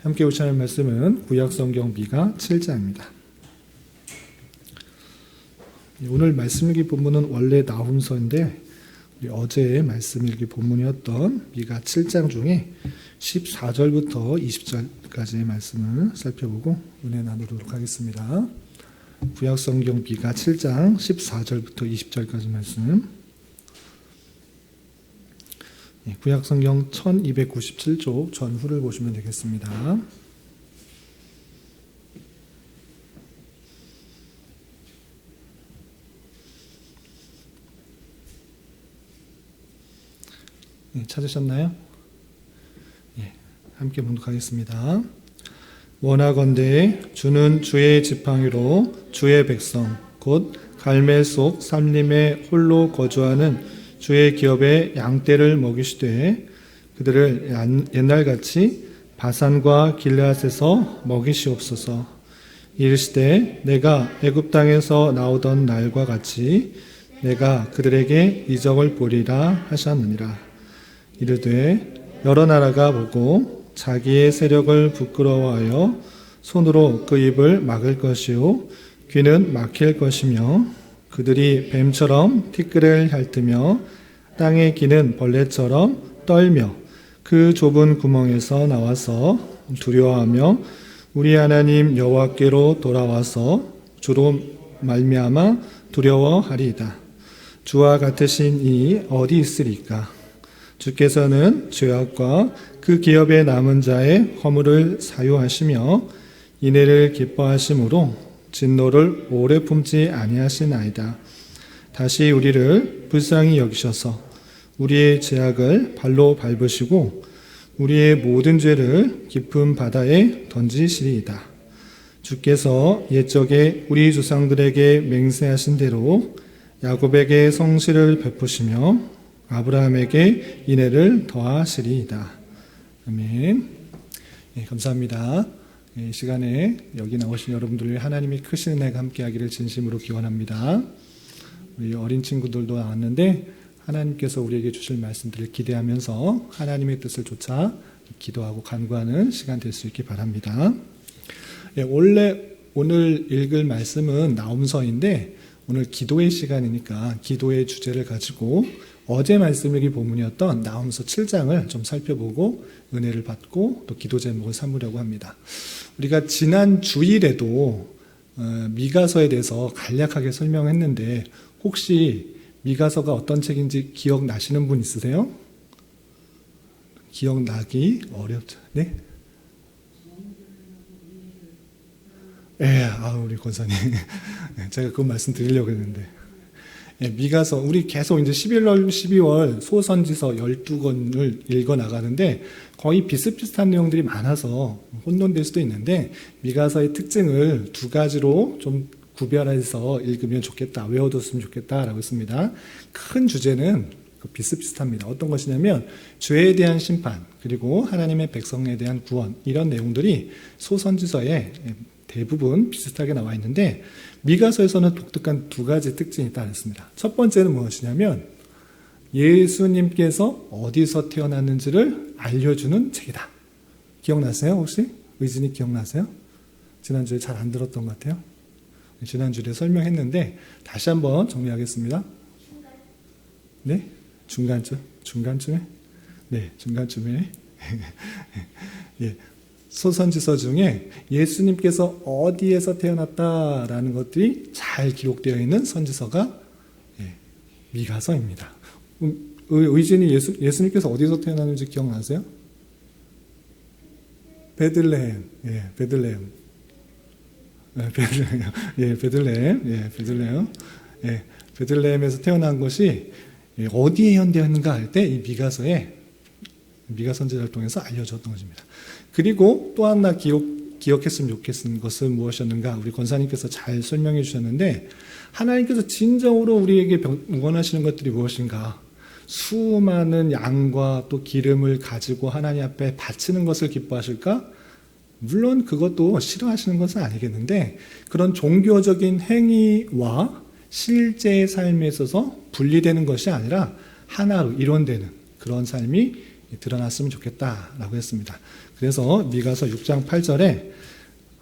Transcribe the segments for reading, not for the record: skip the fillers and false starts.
함께 우찬할 말씀은 구약성경 미가 7장입니다. 오늘 말씀 일기 본문은 원래 나훔서인데 어제 말씀 일기 본문이었던 미가 7장 중에 14절부터 20절까지의 말씀을 살펴보고 은혜 나누도록 하겠습니다. 구약성경 미가 7장 14절부터 20절까지 말씀. 구약성경 1297쪽 전후를 보시면 되겠습니다. 찾으셨나요? 함께 봉독하겠습니다. 원하건대 주는 주의 지팡이로 주의 백성 곧 갈멜 속 산림에 홀로 거주하는 주의 기업의 양떼를 먹이시되 그들을 옛날같이 바산과 길르앗에서 먹이시옵소서. 이르시되 내가 애굽 땅에서 나오던 날과 같이 내가 그들에게 이적을 보리라 하셨느니라. 이르되 여러 나라가 보고 자기의 세력을 부끄러워하여 손으로 그 입을 막을 것이요 귀는 막힐 것이며 그들이 뱀처럼 티끌을 핥으며 땅에 기는 벌레처럼 떨며 그 좁은 구멍에서 나와서 두려워하며 우리 하나님 여호와께로 돌아와서 주로 말미암아 두려워하리이다. 주와 같으신 이니 어디 있으리까? 주께서는 죄악과 그 기업에 남은 자의 허물을 사유하시며 인애를 기뻐하심으로 진노를 오래 품지 아니하시나이다. 다시 우리를 불쌍히 여기셔서 우리의 죄악을 발로 밟으시고 우리의 모든 죄를 깊은 바다에 던지시리이다. 주께서 옛적에 우리 조상들에게 맹세하신 대로 야곱에게 성실을 베푸시며 아브라함에게 인애를 더하시리이다. 아멘. 감사합니다. 이 시간에 여기 나오신 여러분들 하나님의 크신 은혜가 함께하기를 진심으로 기원합니다. 우리 어린 친구들도 나왔는데 하나님께서 우리에게 주실 말씀들을 기대하면서 하나님의 뜻을 쫓아 기도하고 간구하는 시간 될 수 있기 바랍니다. 원래 오늘 읽을 말씀은 나훔서인데 오늘 기도의 시간이니까 기도의 주제를 가지고 어제 말씀 읽기 본문이었던 나훔서 7장을 좀 살펴보고 은혜를 받고 또 기도 제목을 삼으려고 합니다. 우리가 지난 주일에도 미가서에 대해서 간략하게 설명했는데 혹시 미가서가 어떤 책인지 기억나시는 분 있으세요? 기억나기 어렵죠. 네? 우리 권사님. 제가 그 말씀 드리려고 했는데. 미가서, 우리 계속 이제 12월 소선지서 12권을 읽어 나가는데 거의 비슷비슷한 내용들이 많아서 혼돈될 수도 있는데 미가서의 특징을 두 가지로 좀 구별해서 읽으면 좋겠다, 외워뒀으면 좋겠다라고 했습니다. 큰 주제는 비슷비슷합니다. 어떤 것이냐면 죄에 대한 심판 그리고 하나님의 백성에 대한 구원 이런 내용들이 소선지서에 대부분 비슷하게 나와 있는데 미가서에서는 독특한 두 가지 특징이 있다고 했습니다. 첫 번째는 무엇이냐면 예수님께서 어디서 태어났는지를 알려주는 책이다. 기억나세요? 혹시? 의진이 기억나세요? 지난주에 잘 안 들었던 것 같아요. 지난주에 설명했는데 다시 한번 정리하겠습니다. 네? 중간쯤에? 네, 중간쯤에. 예. 소선지서 중에 예수님께서 어디에서 태어났다라는 것들이 잘 기록되어 있는 선지서가 미가서입니다. 의진이 예수님께서 어디서 태어났는지 기억나세요? 베들레헴. 베들레헴. 베들레헴에서 태어난 것이 어디에 현대했는가 할 때 이 미가 선지자를 통해서 알려줬던 것입니다. 그리고 또 하나 기억했으면 좋겠는 것은 무엇이었는가? 우리 권사님께서 잘 설명해 주셨는데 하나님께서 진정으로 우리에게 원하시는 것들이 무엇인가? 수많은 양과 또 기름을 가지고 하나님 앞에 바치는 것을 기뻐하실까? 물론 그것도 싫어하시는 것은 아니겠는데 그런 종교적인 행위와 실제의 삶에 있어서 분리되는 것이 아니라 하나로 일원되는 그런 삶이 드러났으면 좋겠다라고 했습니다. 그래서 미가서 6장 8절에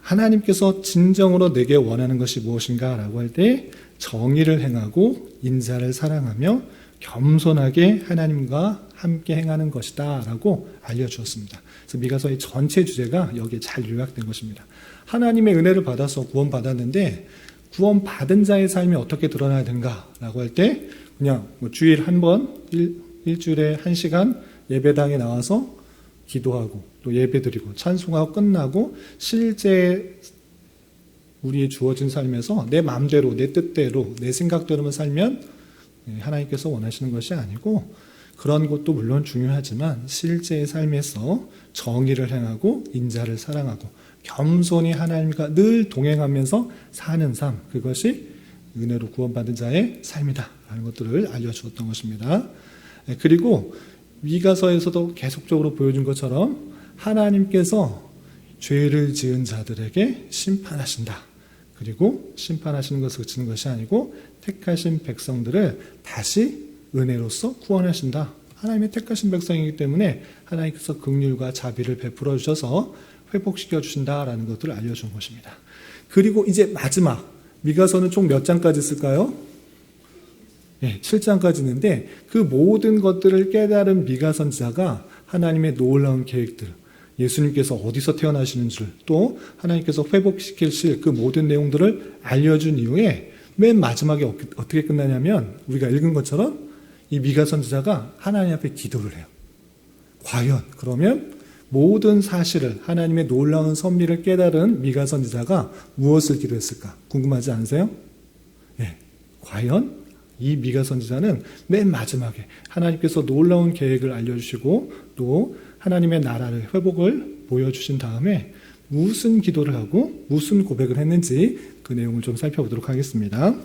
하나님께서 진정으로 내게 원하는 것이 무엇인가 라고 할 때 정의를 행하고 인자를 사랑하며 겸손하게 하나님과 함께 행하는 것이다 라고 알려주었습니다. 그래서 미가서의 전체 주제가 여기에 잘 요약된 것입니다. 하나님의 은혜를 받아서 구원받았는데 구원받은 자의 삶이 어떻게 드러나야 되는가 라고 할 때 그냥 주일 한 번, 일주일에 1시간 예배당에 나와서 기도하고 또 예배드리고 찬송하고 끝나고 실제 우리의 주어진 삶에서 내 마음대로 내 뜻대로 내 생각대로만 살면 하나님께서 원하시는 것이 아니고 그런 것도 물론 중요하지만 실제의 삶에서 정의를 행하고 인자를 사랑하고 겸손히 하나님과 늘 동행하면서 사는 삶, 그것이 은혜로 구원받은 자의 삶이다 라는 것들을 알려주었던 것입니다. 그리고 미가서에서도 계속적으로 보여준 것처럼 하나님께서 죄를 지은 자들에게 심판하신다. 그리고 심판하시는 것을 그치는 것이 아니고 택하신 백성들을 다시 은혜로서 구원하신다. 하나님의 택하신 백성이기 때문에 하나님께서 긍휼과 자비를 베풀어 주셔서 회복시켜 주신다라는 것들을 알려준 것입니다. 그리고 이제 마지막 미가서는 총 몇 장까지 있을까요? 7장까지 있는데 그 모든 것들을 깨달은 미가 선지자가 하나님의 놀라운 계획들, 예수님께서 어디서 태어나시는 줄, 또 하나님께서 회복시키실 그 모든 내용들을 알려준 이후에 맨 마지막에 어떻게 끝나냐면 우리가 읽은 것처럼 이 미가 선지자가 하나님 앞에 기도를 해요. 과연 그러면 모든 사실을 하나님의 놀라운 섭리를 깨달은 미가 선지자가 무엇을 기도했을까? 궁금하지 않으세요? 과연 이 미가 선지자는 맨 마지막에 하나님께서 놀라운 계획을 알려주시고 또 하나님의 나라를 회복을 보여주신 다음에 무슨 기도를 하고 무슨 고백을 했는지 그 내용을 좀 살펴보도록 하겠습니다.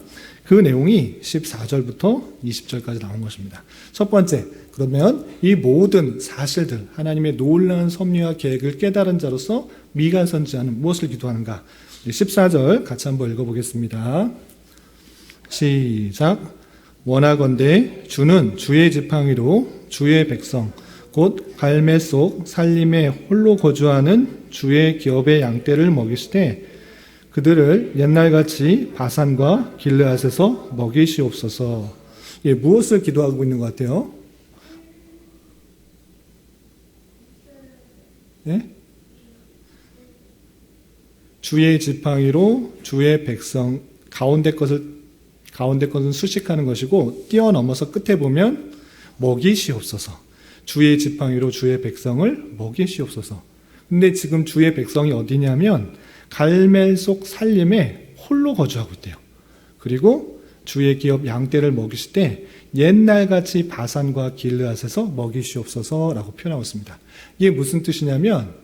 그 내용이 14절부터 20절까지 나온 것입니다. 첫 번째, 그러면 이 모든 사실들, 하나님의 놀라운 섭리와 계획을 깨달은 자로서 미가 선지자는 무엇을 기도하는가? 14절 같이 한번 읽어보겠습니다. 시작. 원하건대 주는 주의 지팡이로 주의 백성 곧 갈매 속 살림에 홀로 거주하는 주의 기업의 양떼를 먹이시되 그들을 옛날같이 바산과 길르앗에서 먹이시옵소서. 무엇을 기도하고 있는 것 같아요? 주의 지팡이로 주의 백성, 가운데 것은 수식하는 것이고 뛰어넘어서 끝에 보면 먹이시옵소서. 주의 지팡이로 주의 백성을 먹이시옵소서. 근데 지금 주의 백성이 어디냐면 갈멜 속 살림에 홀로 거주하고 있대요. 그리고 주의 기업 양떼를 먹이실 때 옛날같이 바산과 길르앗에서 먹이시옵소서라고 표현하고 있습니다. 이게 무슨 뜻이냐면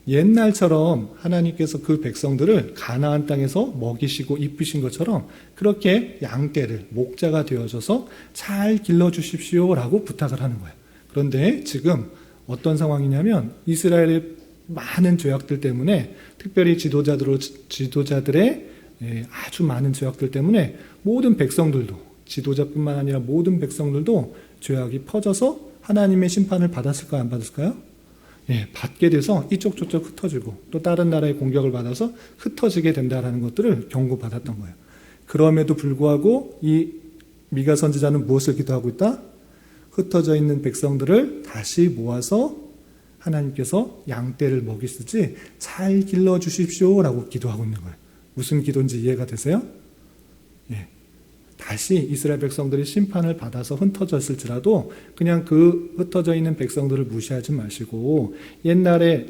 옛날처럼 하나님께서 그 백성들을 가나안 땅에서 먹이시고 입히신 것처럼 그렇게 양떼를 목자가 되어줘서 잘 길러주십시오라고 부탁을 하는 거예요. 그런데 지금 어떤 상황이냐면 이스라엘의 많은 죄악들 때문에 특별히 지도자들의 아주 많은 죄악들 때문에 모든 백성들도 지도자뿐만 아니라 모든 백성들도 죄악이 퍼져서 하나님의 심판을 받았을까요? 안 받았을까요? 받게 돼서 이쪽 저쪽 흩어지고 또 다른 나라의 공격을 받아서 흩어지게 된다는 것들을 경고받았던 거예요. 그럼에도 불구하고 이 미가 선지자는 무엇을 기도하고 있다? 흩어져 있는 백성들을 다시 모아서 하나님께서 양떼를 먹이시지 잘 길러주십시오라고 기도하고 있는 거예요. 무슨 기도인지 이해가 되세요? 다시 이스라엘 백성들이 심판을 받아서 흩어졌을지라도 그냥 그 흩어져 있는 백성들을 무시하지 마시고 옛날에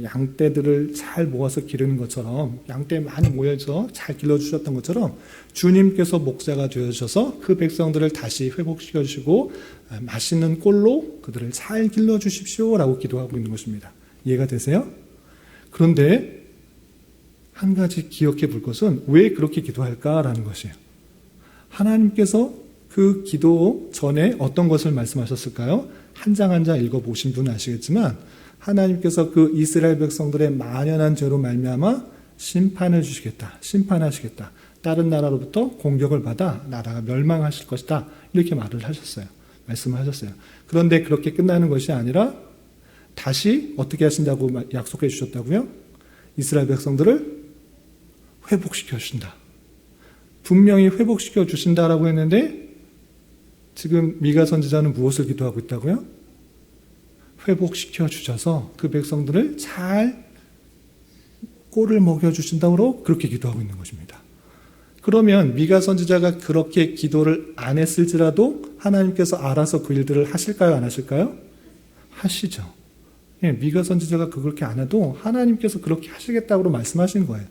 양떼들을 잘 모아서 기르는 것처럼 양떼 많이 모여서 잘 길러주셨던 것처럼 주님께서 목자가 되어주셔서 그 백성들을 다시 회복시켜 주시고 맛있는 꼴로 그들을 잘 길러주십시오라고 기도하고 있는 것입니다. 이해가 되세요? 그런데 한 가지 기억해 볼 것은 왜 그렇게 기도할까라는 것이에요. 하나님께서 그 기도 전에 어떤 것을 말씀하셨을까요? 한 장 한 장 읽어보신 분은 아시겠지만 하나님께서 그 이스라엘 백성들의 만연한 죄로 말미암아 심판을 주시겠다. 심판하시겠다. 다른 나라로부터 공격을 받아 나라가 멸망하실 것이다. 이렇게 말을 하셨어요. 말씀을 하셨어요. 그런데 그렇게 끝나는 것이 아니라 다시 어떻게 하신다고 약속해 주셨다고요? 이스라엘 백성들을 회복시켜 주신다. 분명히 회복시켜 주신다라고 했는데 지금 미가 선지자는 무엇을 기도하고 있다고요? 회복시켜 주셔서 그 백성들을 잘 꼴을 먹여주신다고 그렇게 기도하고 있는 것입니다. 그러면 미가 선지자가 그렇게 기도를 안 했을지라도 하나님께서 알아서 그 일들을 하실까요? 안 하실까요? 하시죠. 예, 미가 선지자가 그렇게 안 해도 하나님께서 그렇게 하시겠다고 말씀하신 거예요.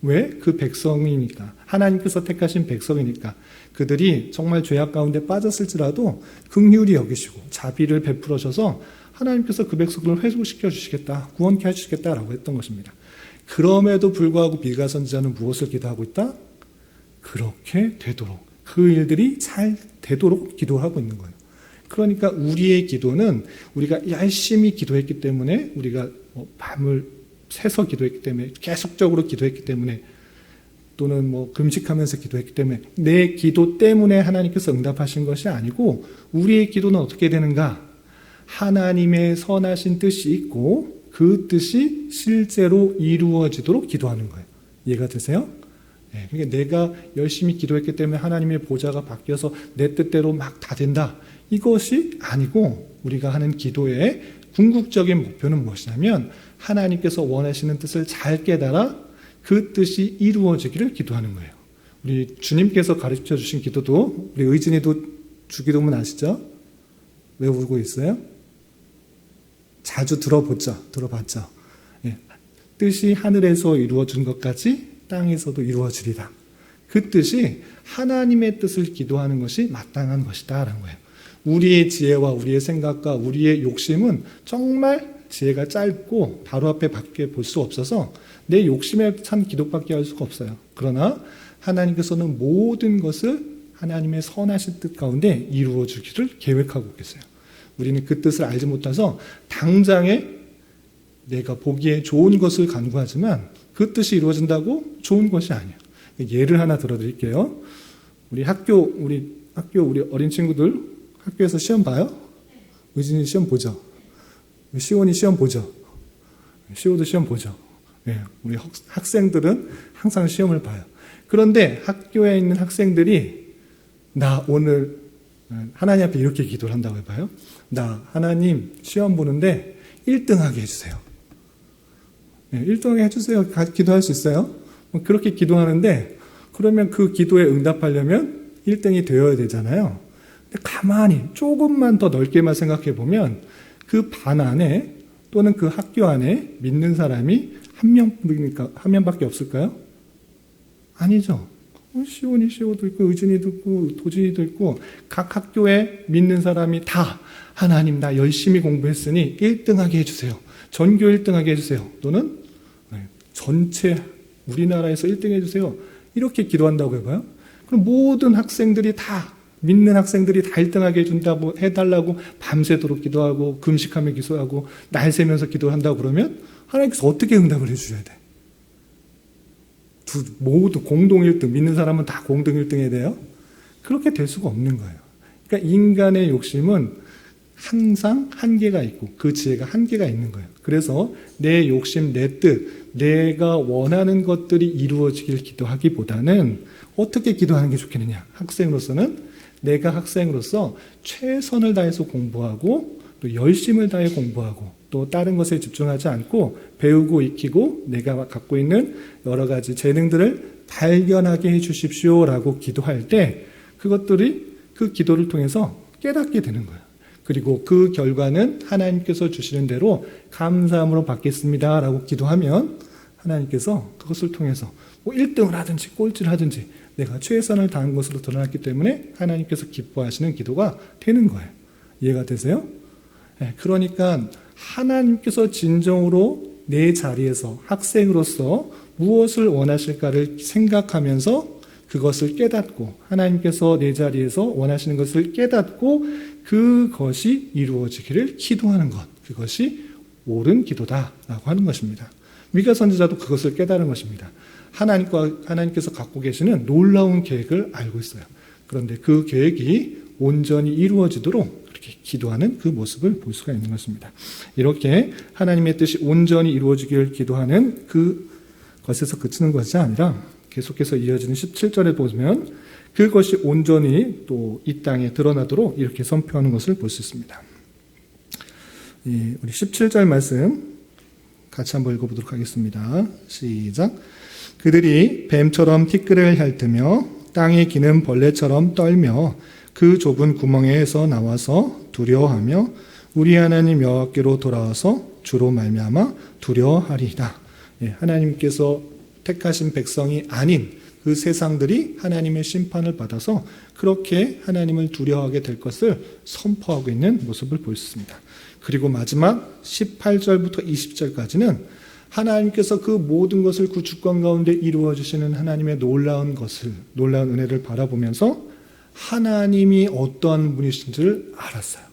왜? 그 백성이니까. 하나님께서 택하신 백성이니까. 그들이 정말 죄악 가운데 빠졌을지라도 긍휼히 여기시고 자비를 베풀어 주셔서 하나님께서 그 백성을 회복시켜 주시겠다. 구원케 해주시겠다라고 했던 것입니다. 그럼에도 불구하고 미가 선지자는 무엇을 기도하고 있다? 그렇게 되도록, 그 일들이 잘 되도록 기도하고 있는 거예요. 그러니까 우리의 기도는 우리가 열심히 기도했기 때문에, 우리가 밤을 새서 기도했기 때문에, 계속적으로 기도했기 때문에, 또는 금식하면서 기도했기 때문에 내 기도 때문에 하나님께서 응답하신 것이 아니고, 우리의 기도는 어떻게 되는가? 하나님의 선하신 뜻이 있고 그 뜻이 실제로 이루어지도록 기도하는 거예요. 이해가 되세요? 네, 그러니까 내가 열심히 기도했기 때문에 하나님의 보좌가 바뀌어서 내 뜻대로 막 다 된다. 이것이 아니고, 우리가 하는 기도의 궁극적인 목표는 무엇이냐면 하나님께서 원하시는 뜻을 잘 깨달아 그 뜻이 이루어지기를 기도하는 거예요. 우리 주님께서 가르쳐 주신 기도도, 우리 의진이도 주기도문 아시죠? 외우고 있어요? 자주 들어봤죠. 예. 뜻이 하늘에서 이루어진 것까지 땅에서도 이루어지리라. 그 뜻이 하나님의 뜻을 기도하는 것이 마땅한 것이다 라는 거예요. 우리의 지혜와 우리의 생각과 우리의 욕심은 정말 지혜가 짧고 바로 앞에 밖에 볼 수 없어서 내 욕심에 찬 기도밖에 할 수가 없어요. 그러나 하나님께서는 모든 것을 하나님의 선하신 뜻 가운데 이루어 주기를 계획하고 계세요. 우리는 그 뜻을 알지 못해서 당장에 내가 보기에 좋은 것을 간구하지만 그 뜻이 이루어진다고 좋은 것이 아니에요. 예를 하나 들어드릴게요. 우리 어린 친구들 학교에서 시험 봐요? 의진이 시험 보죠? 시온이 시험 보죠? 시오도 시험 보죠? 네, 우리 학생들은 항상 시험을 봐요. 그런데 학교에 있는 학생들이 나 오늘 하나님 앞에 이렇게 기도를 한다고 해봐요. 나 하나님 시험 보는데 1등하게 해주세요. 네, 1등하게 해주세요. 기도할 수 있어요? 그렇게 기도하는데, 그러면 그 기도에 응답하려면 1등이 되어야 되잖아요. 근데 가만히 조금만 더 넓게만 생각해 보면 그 반 안에 또는 그 학교 안에 믿는 사람이 한 명밖에 없을까요? 아니죠. 시오도 있고 의진이도 있고 도진이도 있고, 각 학교에 믿는 사람이 다 하나님 나 열심히 공부했으니 1등하게 해주세요. 전교 1등하게 해주세요. 또는 전체 우리나라에서 1등 해주세요. 이렇게 기도한다고 해봐요. 그럼 모든 학생들이 다, 믿는 학생들이 다 1등하게 해달라고 밤새도록 기도하고 금식하며 기도하고 날 새면서 기도한다고 그러면 하나님께서 어떻게 응답을 해주셔야 돼? 모두 공동 1등, 믿는 사람은 다 공동 1등 해야 돼요? 그렇게 될 수가 없는 거예요. 그러니까 인간의 욕심은 항상 한계가 있고 그 지혜가 한계가 있는 거예요. 그래서 내 욕심, 내 뜻, 내가 원하는 것들이 이루어지길 기도하기보다는 어떻게 기도하는 게 좋겠느냐? 학생으로서는 내가 학생으로서 최선을 다해서 공부하고 또 열심을 다해 공부하고 또 다른 것에 집중하지 않고 배우고 익히고 내가 갖고 있는 여러 가지 재능들을 발견하게 해 주십시오라고 기도할 때 그것들이 그 기도를 통해서 깨닫게 되는 거예요. 그리고 그 결과는 하나님께서 주시는 대로 감사함으로 받겠습니다라고 기도하면 하나님께서 그것을 통해서 1등을 하든지 꼴찌를 하든지 내가 최선을 다한 것으로 드러났기 때문에 하나님께서 기뻐하시는 기도가 되는 거예요. 이해가 되세요? 네, 그러니까 하나님께서 진정으로 내 자리에서 학생으로서 무엇을 원하실까를 생각하면서 그것을 깨닫고 하나님께서 내 자리에서 원하시는 것을 깨닫고 그것이 이루어지기를 기도하는 것, 그것이 옳은 기도다라고 하는 것입니다. 미가 선지자도 그것을 깨달은 것입니다. 하나님께서 갖고 계시는 놀라운 계획을 알고 있어요. 그런데 그 계획이 온전히 이루어지도록 그렇게 기도하는 그 모습을 볼 수가 있는 것입니다. 이렇게 하나님의 뜻이 온전히 이루어지기를 기도하는 그것에서 그치는 것이 아니라 계속해서 이어지는 17절에 보면 그것이 온전히 또 이 땅에 드러나도록 이렇게 선포하는 것을 볼 수 있습니다. 우리 17절 말씀 같이 한번 읽어보도록 하겠습니다. 시작. 그들이 뱀처럼 티끌을 핥으며 땅에 기는 벌레처럼 떨며 그 좁은 구멍에서 나와서 두려워하며 우리 하나님 여호와께로 돌아와서 주로 말미암아 두려워하리이다. 하나님께서 택하신 백성이 아닌 그 세상들이 하나님의 심판을 받아서 그렇게 하나님을 두려워하게 될 것을 선포하고 있는 모습을 볼 수 있습니다. 그리고 마지막 18절부터 20절까지는 하나님께서 그 모든 것을 그 주권 가운데 이루어 주시는 하나님의 놀라운 은혜를 바라보면서 하나님이 어떠한 분이신지를 알았어요.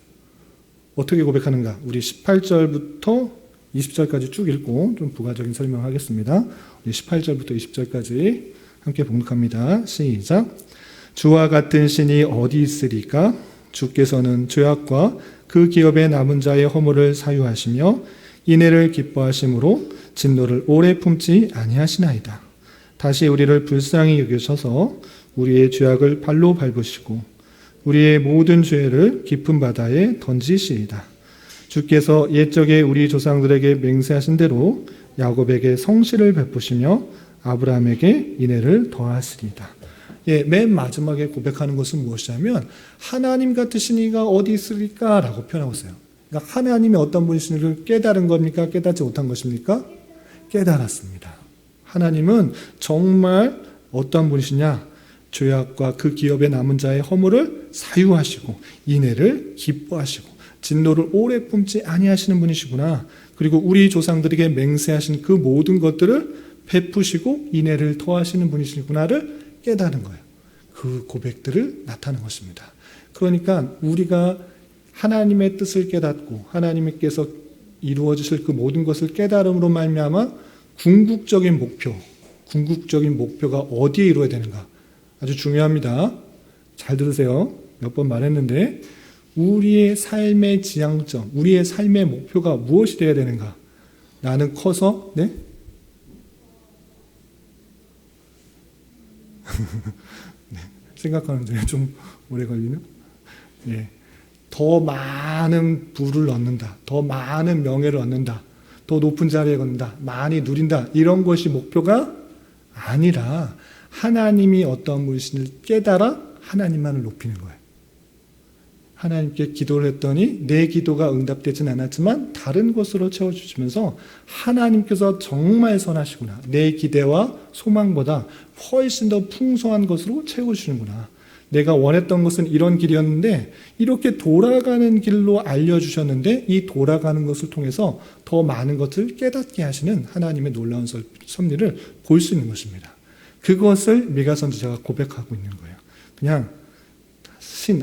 어떻게 고백하는가? 우리 18절부터 20절까지 쭉 읽고 좀 부가적인 설명하겠습니다. 우리 18절부터 20절까지 함께 봉독합니다. 시작. 주와 같은 신이 어디 있으리까? 주께서는 죄악과 그 기업에 남은 자의 허물을 사유하시며 인애를 기뻐하심으로 진노를 오래 품지 아니하시나이다. 다시 우리를 불쌍히 여기셔서 우리의 죄악을 발로 밟으시고 우리의 모든 죄를 깊은 바다에 던지시이다. 주께서 옛적에 우리 조상들에게 맹세하신 대로 야곱에게 성실을 베푸시며 아브라함에게 인애를 더하시리이다. 맨 마지막에 고백하는 것은 무엇이냐면 하나님 같으신 이가 어디 있으리까? 라고 표현하고 있어요. 그러니까 하나님이 어떤 분이신지를 깨달은 겁니까? 깨닫지 못한 것입니까? 깨달았습니다. 하나님은 정말 어떤 분이시냐? 죄악과 그 기업에 남은 자의 허물을 사유하시고 인애를 기뻐하시고 진노를 오래 품지 아니하시는 분이시구나. 그리고 우리 조상들에게 맹세하신 그 모든 것들을 베푸시고 인애를 더하시는 분이시구나를 깨닫는 거예요. 그 고백들을 나타내는 것입니다. 그러니까 우리가 하나님의 뜻을 깨닫고 하나님께서 이루어 주실 그 모든 것을 깨달음으로 말미암아 궁극적인 목표가 어디에 이루어야 되는가? 아주 중요합니다. 잘 들으세요. 몇 번 말했는데 우리의 삶의 지향점, 우리의 삶의 목표가 무엇이 되어야 되는가? 나는 커서 네? 네, 생각하는데 좀 오래 걸리는? 네. 더 많은 부를 얻는다. 더 많은 명예를 얻는다. 더 높은 자리에 걷는다. 많이 누린다. 이런 것이 목표가 아니라 하나님이 어떤 분이신지를 깨달아 하나님만을 높이는 거예요. 하나님께 기도를 했더니 내 기도가 응답되진 않았지만 다른 것으로 채워주시면서 하나님께서 정말 선하시구나. 내 기대와 소망보다 훨씬 더 풍성한 것으로 채워주시는구나. 내가 원했던 것은 이런 길이었는데 이렇게 돌아가는 길로 알려주셨는데 이 돌아가는 것을 통해서 더 많은 것을 깨닫게 하시는 하나님의 놀라운 섭리를 볼 수 있는 것입니다. 그것을 미가 선지자가 고백하고 있는 거예요. 그냥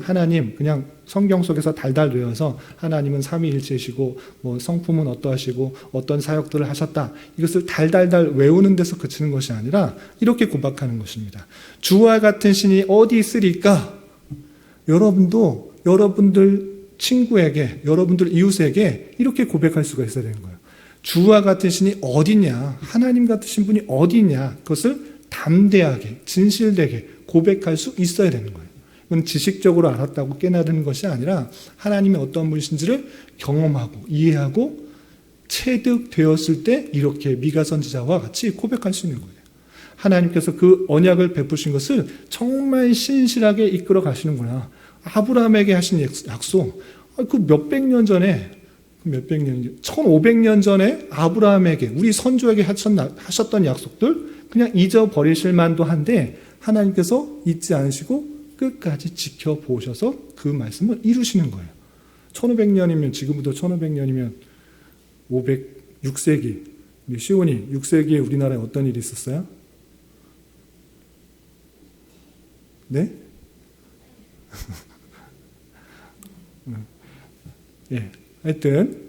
하나님 그냥 성경 속에서 달달 외워서 하나님은 삼위일체이시고 뭐 성품은 어떠하시고 어떤 사역들을 하셨다. 이것을 달달달 외우는 데서 그치는 것이 아니라 이렇게 고백하는 것입니다. 주와 같은 신이 어디 있으리까? 여러분도 여러분들 친구에게 여러분들 이웃에게 이렇게 고백할 수가 있어야 되는 거예요. 주와 같은 신이 어디냐? 하나님 같으신 분이 어디냐? 그것을 담대하게 진실되게 고백할 수 있어야 되는 거예요. 이건 지식적으로 알았다고 깨달은 것이 아니라 하나님이 어떤 분이신지를 경험하고 이해하고 체득되었을 때 이렇게 미가 선지자와 같이 고백할 수 있는 거예요. 하나님께서 그 언약을 베푸신 것을 정말 신실하게 이끌어 가시는구나. 아브라함에게 하신 약속, 그 몇백 년 전에 1500년 전에 아브라함에게 우리 선조에게 하셨던 약속들 그냥 잊어버리실 만도 한데 하나님께서 잊지 않으시고 끝까지 지켜보셔서 그 말씀을 이루시는 거예요. 1500년이면 지금부터 1500년이면 6세기 시온이 6세기에 우리나라에 어떤 일이 있었어요? 네? 예, 하여튼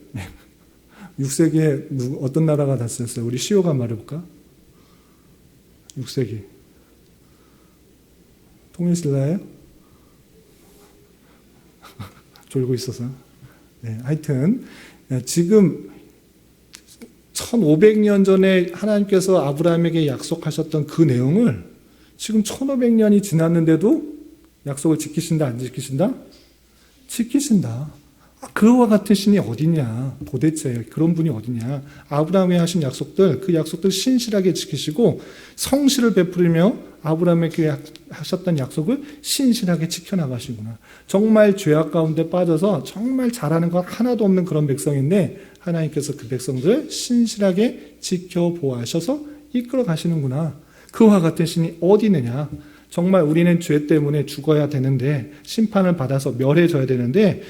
6세기에 어떤 나라가 다스렸어요? 우리 시호가 말해볼까? 6세기 통일신라예요? 졸고 있어서. 네, 하여튼 지금 1500년 전에 하나님께서 아브라함에게 약속하셨던 그 내용을 지금 1500년이 지났는데도 약속을 지키신다, 안 지키신다? 지키신다. 그와 같은 신이 어디냐? 도대체 그런 분이 어디냐? 아브라함에 하신 약속들, 그 약속들 신실하게 지키시고 성실을 베풀으며 아브라함에게 하셨던 약속을 신실하게 지켜나가시구나. 정말 죄악 가운데 빠져서 정말 잘하는 것 하나도 없는 그런 백성인데 하나님께서 그 백성들을 신실하게 지켜보아셔서 이끌어 가시는구나. 그와 같은 신이 어디 있느냐? 정말 우리는 죄 때문에 죽어야 되는데 심판을 받아서 멸해져야 되는데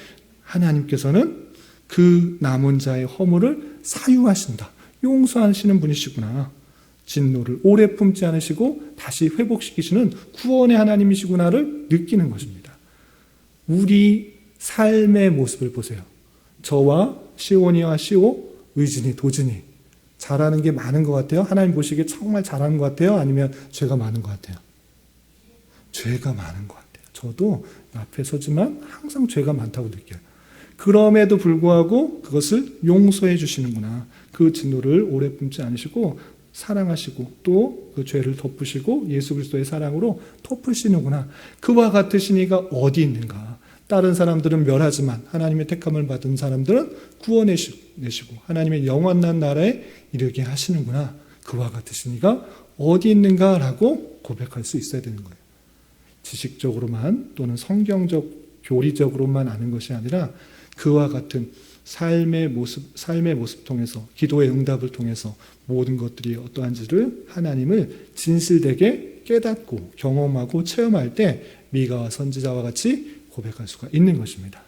하나님께서는 그 남은 자의 허물을 사유하신다. 용서하시는 분이시구나. 진노를 오래 품지 않으시고 다시 회복시키시는 구원의 하나님이시구나를 느끼는 것입니다. 우리 삶의 모습을 보세요. 저와 시온이와 시오, 의진이, 도진이 잘하는 게 많은 것 같아요? 하나님 보시기에 정말 잘하는 것 같아요? 아니면 죄가 많은 것 같아요? 죄가 많은 것 같아요. 저도 앞에 서지만 항상 죄가 많다고 느껴요. 그럼에도 불구하고 그것을 용서해 주시는구나. 그 진노를 오래 품지 않으시고 사랑하시고 또 그 죄를 덮으시고 예수 그리스도의 사랑으로 덮으시는구나. 그와 같으신 이가 어디 있는가. 다른 사람들은 멸하지만 하나님의 택함을 받은 사람들은 구원해내시고 하나님의 영원한 나라에 이르게 하시는구나. 그와 같으신 이가 어디 있는가라고 고백할 수 있어야 되는 거예요. 지식적으로만 또는 성경적 교리적으로만 아는 것이 아니라 그와 같은 삶의 모습 통해서 기도의 응답을 통해서 모든 것들이 어떠한지를 하나님을 진실되게 깨닫고 경험하고 체험할 때 미가와 선지자와 같이 고백할 수가 있는 것입니다.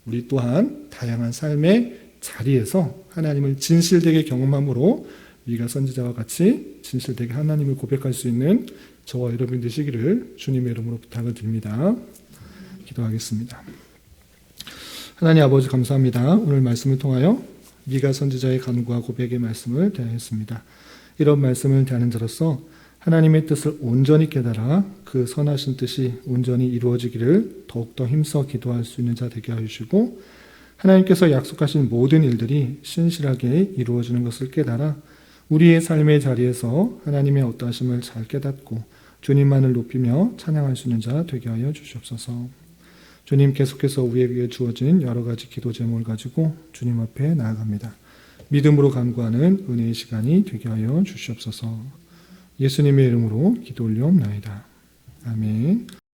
우리 또한 다양한 삶의 자리에서 하나님을 진실되게 경험함으로 미가 선지자와 같이 진실되게 하나님을 고백할 수 있는 저와 여러분 되시기를 주님의 이름으로 부탁을 드립니다. 기도하겠습니다. 하나님 아버지 감사합니다. 오늘 말씀을 통하여 미가 선지자의 간구와 고백의 말씀을 대하였습니다. 이런 말씀을 대하는 자로서 하나님의 뜻을 온전히 깨달아 그 선하신 뜻이 온전히 이루어지기를 더욱더 힘써 기도할 수 있는 자 되게 하시고 하나님께서 약속하신 모든 일들이 신실하게 이루어지는 것을 깨달아 우리의 삶의 자리에서 하나님의 어떠하심을 잘 깨닫고 주님만을 높이며 찬양할 수 있는 자 되게 하여 주시옵소서. 주님 계속해서 우리에게 주어진 여러 가지 기도 제목을 가지고 주님 앞에 나아갑니다. 믿음으로 간구하는 은혜의 시간이 되게 하여 주시옵소서. 예수님의 이름으로 기도 올려옵나이다. 아멘.